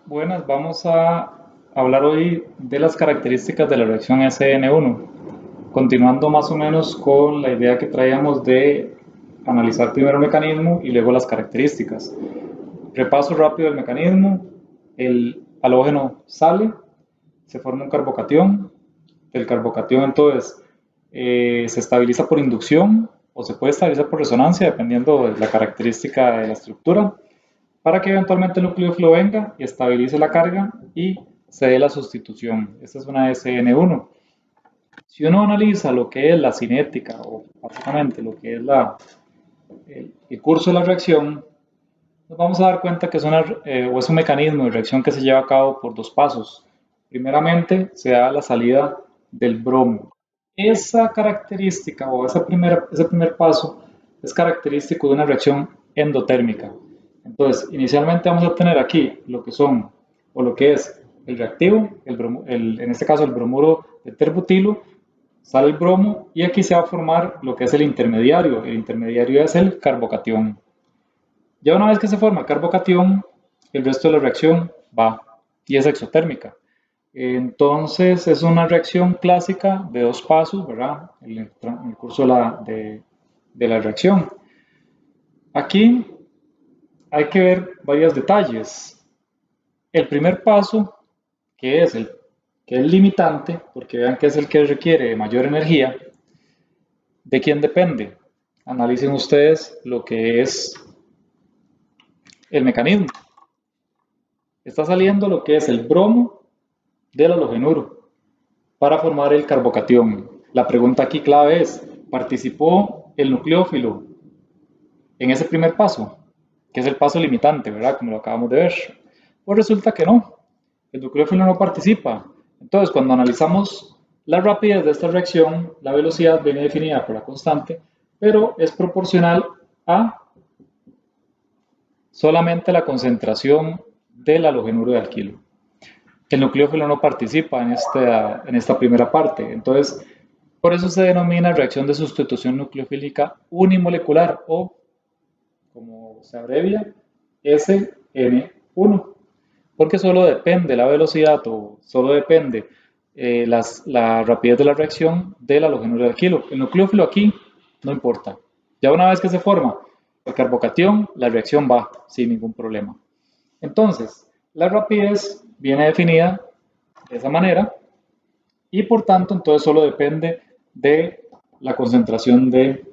Buenas, vamos a hablar hoy de las características de la reacción SN1, continuando más o menos con la idea que traíamos de analizar primero el mecanismo y luego las características. Repaso rápido del mecanismo: el halógeno sale, se forma un carbocatión, el carbocatión entonces se estabiliza por inducción o se puede estabilizar por resonancia dependiendo de la característica de la estructura, para que eventualmente el nucleófilo venga y estabilice la carga y se dé la sustitución. Esta es una SN1. Si uno analiza lo que es la cinética o básicamente lo que es el curso de la reacción, nos vamos a dar cuenta que es un mecanismo de reacción que se lleva a cabo por dos pasos. Primeramente, se da la salida del bromo. Esa característica o ese primer paso es característico de una reacción endotérmica. Entonces, inicialmente vamos a tener aquí lo que son, o lo que es el reactivo, en este caso el bromuro de terbutilo, sale el bromo y aquí se va a formar lo que es el intermediario. El intermediario es el carbocatión. Ya una vez que se forma el carbocatión, el resto de la reacción va y es exotérmica. Entonces es una reacción clásica de dos pasos, ¿verdad? El curso de la reacción. Aquí hay que ver varios detalles. El primer paso, que es que es limitante, porque vean que es el que requiere mayor energía, ¿de quién depende? Analicen ustedes lo que es el mecanismo. Está saliendo lo que es el bromo del halogenuro para formar el carbocatión. La pregunta aquí clave es: ¿participó el nucleófilo en ese primer paso? Que es el paso limitante, ¿verdad? Como lo acabamos de ver. Pues resulta que no, el nucleófilo no participa. Entonces, cuando analizamos la rapidez de esta reacción, la velocidad viene definida por la constante, pero es proporcional a solamente la concentración del halogenuro de alquilo. El nucleófilo no participa en esta primera parte. Entonces, por eso se denomina reacción de sustitución nucleofílica unimolecular o, como se abrevia, SN1, porque solo depende la velocidad o solo depende la rapidez de la reacción del halogenuro de alquilo. El nucleófilo aquí no importa. Ya una vez que se forma el carbocatión, la reacción va sin ningún problema. Entonces, la rapidez viene definida de esa manera y por tanto entonces solo depende de la concentración de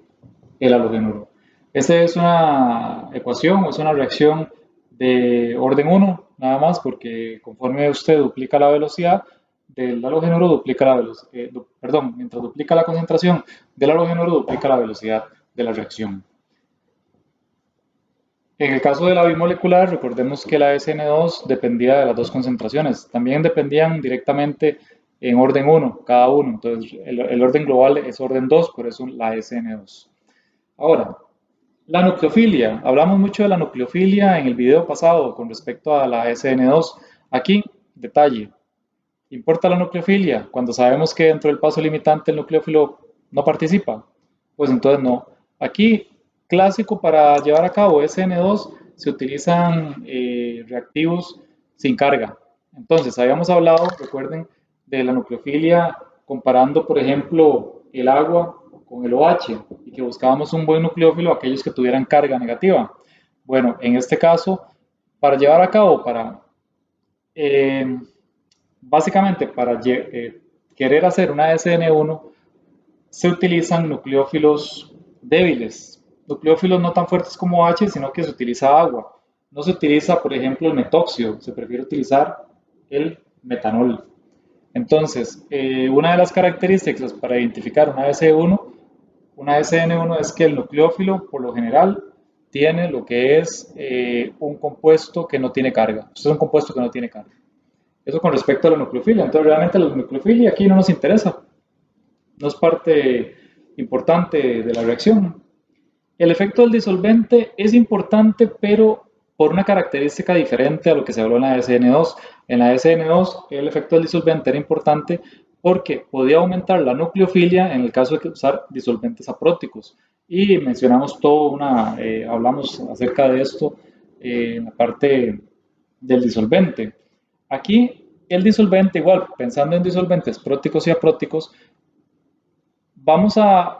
el halogenuro. Esta es una ecuación o es una reacción de orden 1, nada más, porque conforme usted duplica la velocidad del halogenuro, duplica la velocidad, perdón, mientras duplica la concentración del halogenuro, duplica la velocidad de la reacción. En el caso de la bimolecular, recordemos que la SN2 dependía de las dos concentraciones. También dependían directamente en orden 1, cada uno. Entonces, el orden global es orden 2, por eso la SN2. Ahora, la nucleofilia. Hablamos mucho de la nucleofilia en el video pasado con respecto a la SN2. Aquí, detalle. ¿Importa la nucleofilia cuando sabemos que dentro del paso limitante el nucleófilo no participa? Pues entonces no. Aquí, clásico para llevar a cabo SN2, se utilizan reactivos sin carga. Entonces, habíamos hablado, recuerden, de la nucleofilia comparando, por ejemplo, el agua con el OH y que buscábamos un buen nucleófilo aquellos que tuvieran carga negativa. Bueno, en este caso, para llevar a cabo, eh, básicamente para querer hacer una SN1, se utilizan nucleófilos débiles, nucleófilos no tan fuertes como H, sino que se utiliza agua. No se utiliza, por ejemplo, el metoxio, se prefiere utilizar el metanol. Entonces, una de las características para identificar una SN1 es que el nucleófilo, por lo general, tiene lo que es un compuesto que no tiene carga. Esto es un compuesto que no tiene carga. Eso con respecto a la nucleofilia. Entonces, realmente la nucleofilia aquí no nos interesa. No es parte importante de la reacción. El efecto del disolvente es importante, pero por una característica diferente a lo que se habló en la SN2. En la SN2, el efecto del disolvente era importante porque podía aumentar la nucleofilia en el caso de usar disolventes apróticos. Y mencionamos hablamos acerca de esto en la parte del disolvente. Aquí el disolvente, igual, pensando en disolventes próticos y apróticos, vamos a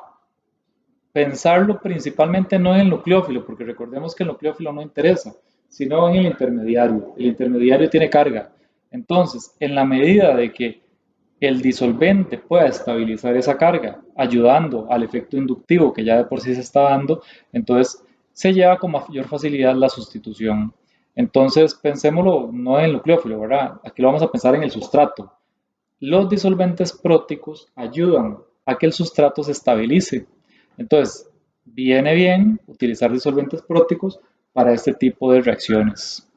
pensarlo principalmente no en el nucleófilo, porque recordemos que el nucleófilo no interesa, sino en el intermediario. El intermediario tiene carga. Entonces, en la medida de que el disolvente pueda estabilizar esa carga, ayudando al efecto inductivo que ya de por sí se está dando, entonces se lleva con mayor facilidad la sustitución. Entonces, pensémoslo no en el nucleófilo, ¿verdad? Aquí lo vamos a pensar en el sustrato. Los disolventes próticos ayudan a que el sustrato se estabilice. Entonces, viene bien utilizar disolventes próticos para este tipo de reacciones.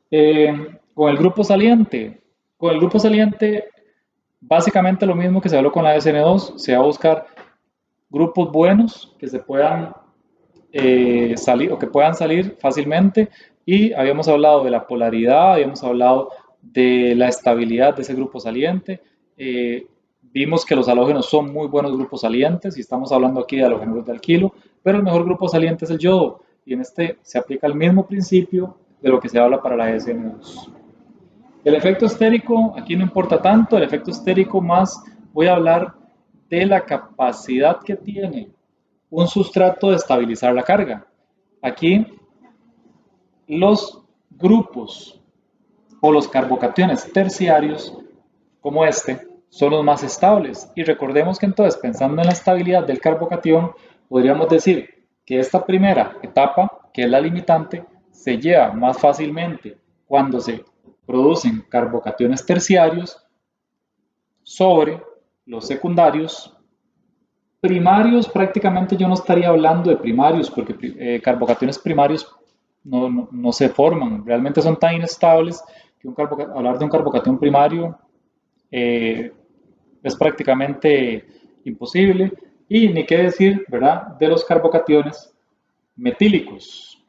Con el grupo saliente. Con el grupo saliente, básicamente lo mismo que se habló con la SN2, se va a buscar grupos buenos que se puedan salir o que puedan salir fácilmente y habíamos hablado de la polaridad, habíamos hablado de la estabilidad de ese grupo saliente, vimos que los halógenos son muy buenos grupos salientes y estamos hablando aquí de halógenos de alquilo, pero el mejor grupo saliente es el yodo y en este se aplica el mismo principio de lo que se habla para la SN2. El efecto estérico aquí no importa tanto, el efecto estérico más voy a hablar de la capacidad que tiene un sustrato de estabilizar la carga. Aquí los grupos o los carbocationes terciarios como este son los más estables y recordemos que entonces pensando en la estabilidad del carbocatión podríamos decir que esta primera etapa que es la limitante se lleva más fácilmente cuando se producen carbocationes terciarios sobre los secundarios. Primarios, prácticamente yo no estaría hablando de primarios, porque carbocationes primarios no se forman, realmente son tan inestables que hablar de un carbocatión primario eh, es prácticamente imposible. Y ni qué decir, ¿verdad?, de los carbocationes metílicos.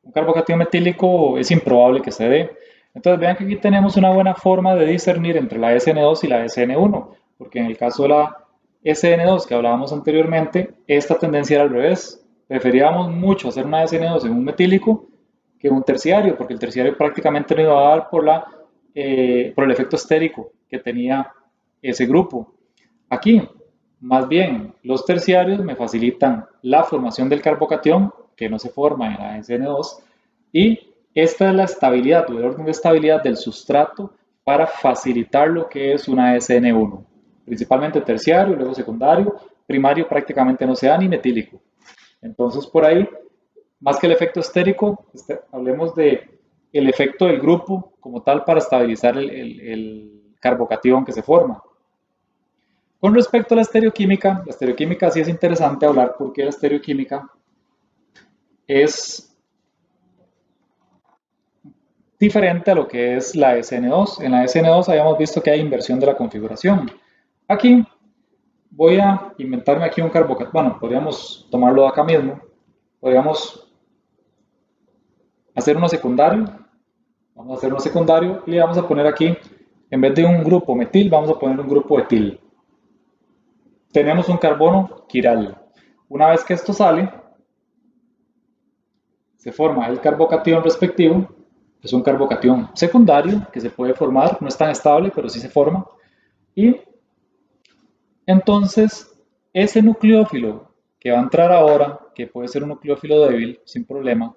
Un carbocatión metílico es improbable que se dé. Entonces vean que aquí tenemos una buena forma de discernir entre la SN2 y la SN1, porque en el caso de la SN2 que hablábamos anteriormente, esta tendencia era al revés. Preferíamos mucho hacer una SN2 en un metílico que un terciario, porque el terciario prácticamente no iba a dar por el efecto estérico que tenía ese grupo. Aquí, más bien, los terciarios me facilitan la formación del carbocatión, que no se forma en la SN2, y esta es la estabilidad, o el orden de estabilidad del sustrato para facilitar lo que es una SN1. Principalmente terciario, luego secundario, primario prácticamente no se da ni metílico. Entonces, por ahí, más que el efecto estérico, hablemos de el efecto del grupo como tal para estabilizar el carbocatión que se forma. Con respecto a la estereoquímica sí es interesante hablar porque la estereoquímica es diferente a lo que es la SN2. En la SN2 habíamos visto que hay inversión de la configuración. Aquí voy a inventarme aquí un carbocatión. Bueno, podríamos tomarlo de acá mismo. Podríamos hacer uno secundario. Vamos a hacer uno secundario y le vamos a poner aquí, en vez de un grupo metil, vamos a poner un grupo etil. Tenemos un carbono quiral. Una vez que esto sale, se forma el carbocatión respectivo, es un carbocatión secundario que se puede formar, no es tan estable, pero sí se forma. Y entonces, ese nucleófilo que va a entrar ahora, que puede ser un nucleófilo débil, sin problema,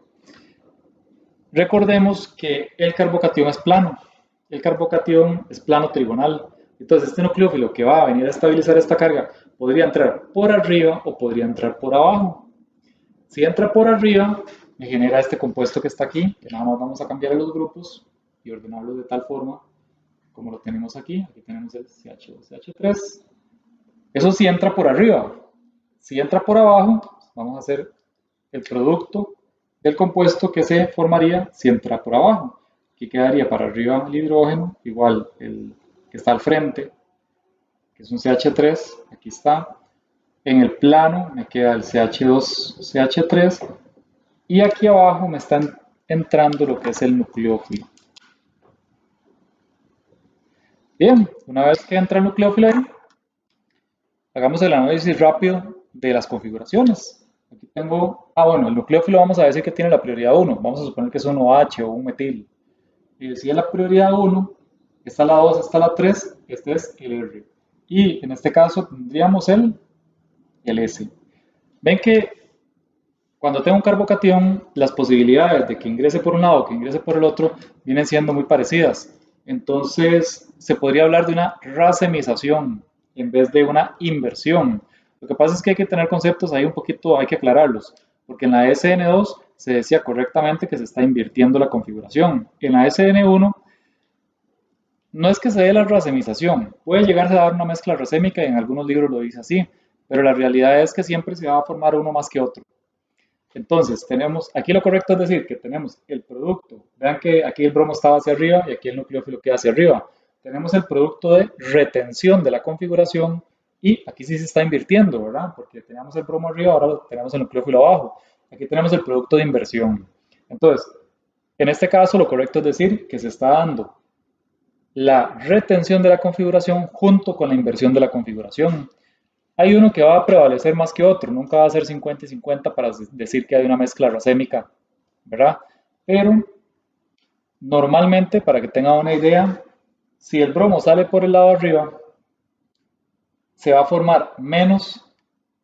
recordemos que el carbocatión es plano. El carbocatión es plano trigonal. Entonces, este nucleófilo que va a venir a estabilizar esta carga podría entrar por arriba o podría entrar por abajo. Si entra por arriba, me genera este compuesto que está aquí, que nada más vamos a cambiar los grupos y ordenarlos de tal forma como lo tenemos aquí. Aquí tenemos el CH2, CH3. Eso sí entra por arriba. Si entra por abajo, vamos a hacer el producto del compuesto que se formaría si entra por abajo. Aquí quedaría para arriba el hidrógeno, igual el que está al frente, que es un CH3, aquí está. En el plano me queda el CH2, CH3 y aquí abajo me está entrando lo que es el nucleófilo. Bien, una vez que entra el nucleófilo ahí, hagamos el análisis rápido de las configuraciones. Aquí tengo, bueno, el nucleófilo vamos a decir que tiene la prioridad 1, vamos a suponer que es un OH o un metil. si es la prioridad 1, esta es la 2, esta es la 3, este es el R. Y en este caso tendríamos el S. Ven que cuando tengo un carbocatión, las posibilidades de que ingrese por un lado o que ingrese por el otro vienen siendo muy parecidas. Entonces, se podría hablar de una racemización en vez de una inversión. Lo que pasa es que hay que tener conceptos ahí un poquito, hay que aclararlos, porque en la SN2 se decía correctamente que se está invirtiendo la configuración. En la SN1 no es que se dé la racemización, puede llegarse a dar una mezcla racémica y en algunos libros lo dice así, pero la realidad es que siempre se va a formar uno más que otro. Entonces, tenemos, aquí lo correcto es decir que tenemos el producto. Vean que aquí el bromo estaba hacia arriba y aquí el nucleófilo queda hacia arriba. Tenemos el producto de retención de la configuración y aquí sí se está invirtiendo, ¿verdad? Porque teníamos el bromo arriba, ahora tenemos el nucleófilo abajo. Aquí tenemos el producto de inversión. Entonces, en este caso lo correcto es decir que se está dando la retención de la configuración junto con la inversión de la configuración. Hay uno que va a prevalecer más que otro, nunca va a ser 50 y 50 para decir que hay una mezcla racémica, ¿verdad? Pero normalmente, para que tengan una idea, si el bromo sale por el lado de arriba, se va a formar menos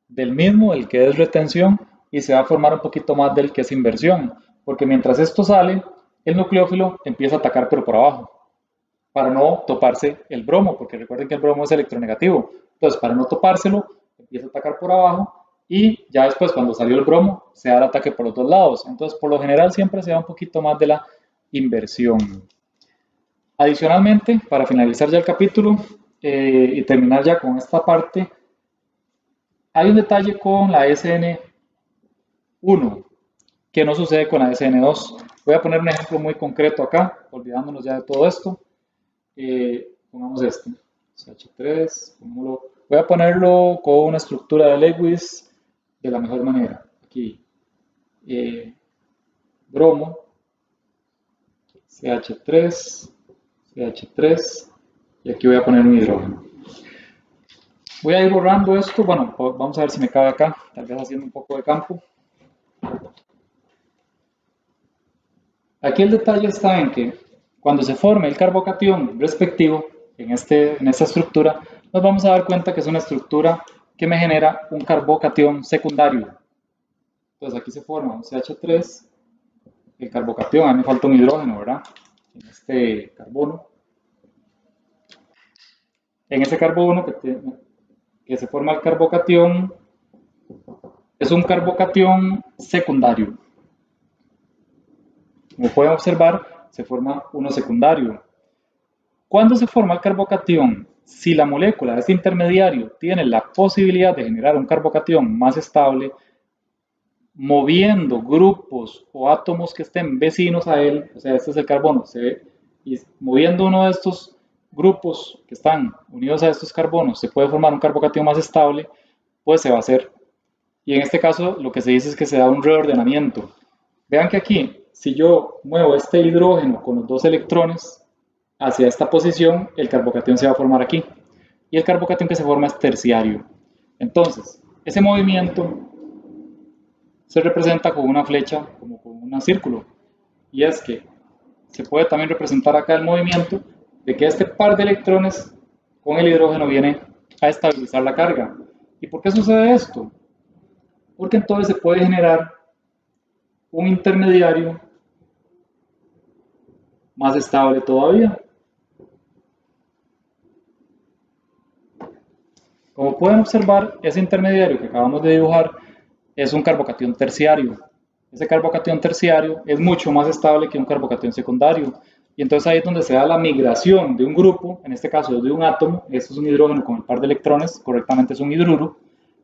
del mismo, el que es retención, y se va a formar un poquito más del que es inversión, porque mientras esto sale, el nucleófilo empieza a atacar pero por abajo, para no toparse el bromo, porque recuerden que el bromo es electronegativo. Entonces, para no topárselo, empieza a atacar por abajo y ya después, cuando salió el bromo, se da el ataque por los dos lados. Entonces, por lo general, siempre se da un poquito más de la inversión. Adicionalmente, para finalizar ya el capítulo y terminar ya con esta parte, hay un detalle con la SN1 que no sucede con la SN2. Voy a poner un ejemplo muy concreto acá, olvidándonos ya de todo esto. Pongamos este, CH3, voy a ponerlo con una estructura de Lewis de la mejor manera. Aquí, bromo, CH3, CH3, y aquí voy a poner un hidrógeno. Voy a ir borrando esto, bueno, vamos a ver si me cabe acá, tal vez haciendo un poco de campo. Aquí el detalle está en que cuando se forme el carbocatión respectivo en esta estructura, nos vamos a dar cuenta que es una estructura que me genera un carbocatión secundario. Entonces aquí se forma un CH3, el carbocatión, a mí me falta un hidrógeno, ¿verdad? En este carbono. En ese carbono que se forma el carbocatión, es un carbocatión secundario. Como pueden observar, se forma uno secundario. ¿Cuándo se forma el carbocatión? Si la molécula de este intermediario tiene la posibilidad de generar un carbocatión más estable, moviendo grupos o átomos que estén vecinos a él, o sea, este es el carbono, y moviendo uno de estos grupos que están unidos a estos carbonos, se puede formar un carbocatión más estable, pues se va a hacer. Y en este caso, lo que se dice es que se da un reordenamiento. Vean que aquí, si yo muevo este hidrógeno con los dos electrones hacia esta posición, el carbocatión se va a formar aquí. Y el carbocatión que se forma es terciario. Entonces, ese movimiento se representa con una flecha, como con un círculo. Y es que se puede también representar acá el movimiento de que este par de electrones con el hidrógeno viene a estabilizar la carga. ¿Y por qué sucede esto? Porque entonces se puede generar un intermediario más estable todavía. Como pueden observar, ese intermediario que acabamos de dibujar es un carbocatión terciario. Ese carbocatión terciario es mucho más estable que un carbocatión secundario. Y entonces ahí es donde se da la migración de un grupo, en este caso de un átomo, esto es un hidrógeno con el par de electrones, correctamente es un hidruro.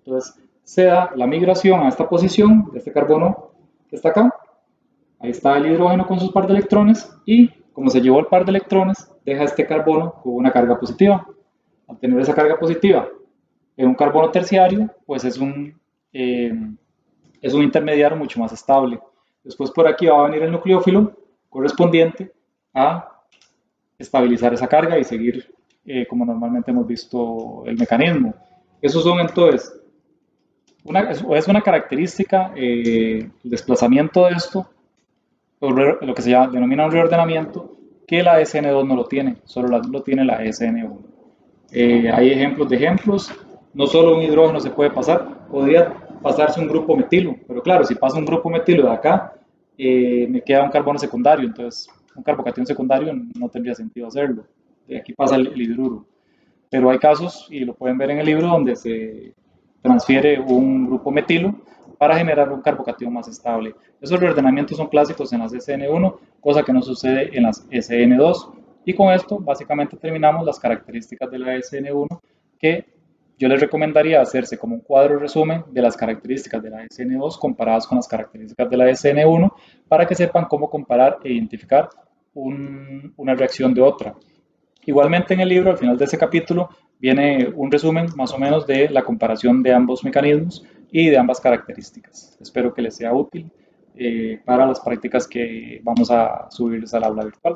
Entonces se da la migración a esta posición de este carbono que está acá. Ahí está el hidrógeno con sus par de electrones y como se llevó el par de electrones, deja este carbono con una carga positiva. Al tener esa carga positiva en un carbono terciario, pues es un intermediario mucho más estable. Después por aquí va a venir el nucleófilo correspondiente a estabilizar esa carga y seguir como normalmente hemos visto el mecanismo. Esos son entonces, es una característica, el desplazamiento de esto, lo que se denomina un reordenamiento, que la SN2 no lo tiene, solo lo tiene la SN1. Hay ejemplos de ejemplos, no solo un hidrógeno se puede pasar, podría pasarse un grupo metilo, pero claro, si pasa un grupo metilo de acá, me queda un carbono secundario, entonces un carbocatión secundario no tendría sentido hacerlo. De aquí pasa el hidruro. Pero hay casos, y lo pueden ver en el libro, donde se transfiere un grupo metilo para generar un carbocatión más estable. Esos reordenamientos son clásicos en las SN1, cosa que no sucede en las SN2. Y con esto básicamente terminamos las características de la SN1, que yo les recomendaría hacerse como un cuadro resumen de las características de la SN2 comparadas con las características de la SN1 para que sepan cómo comparar e identificar una reacción de otra. Igualmente en el libro, al final de ese capítulo, viene un resumen más o menos de la comparación de ambos mecanismos y de ambas características. Espero que les sea útil para las prácticas que vamos a subirles al aula virtual.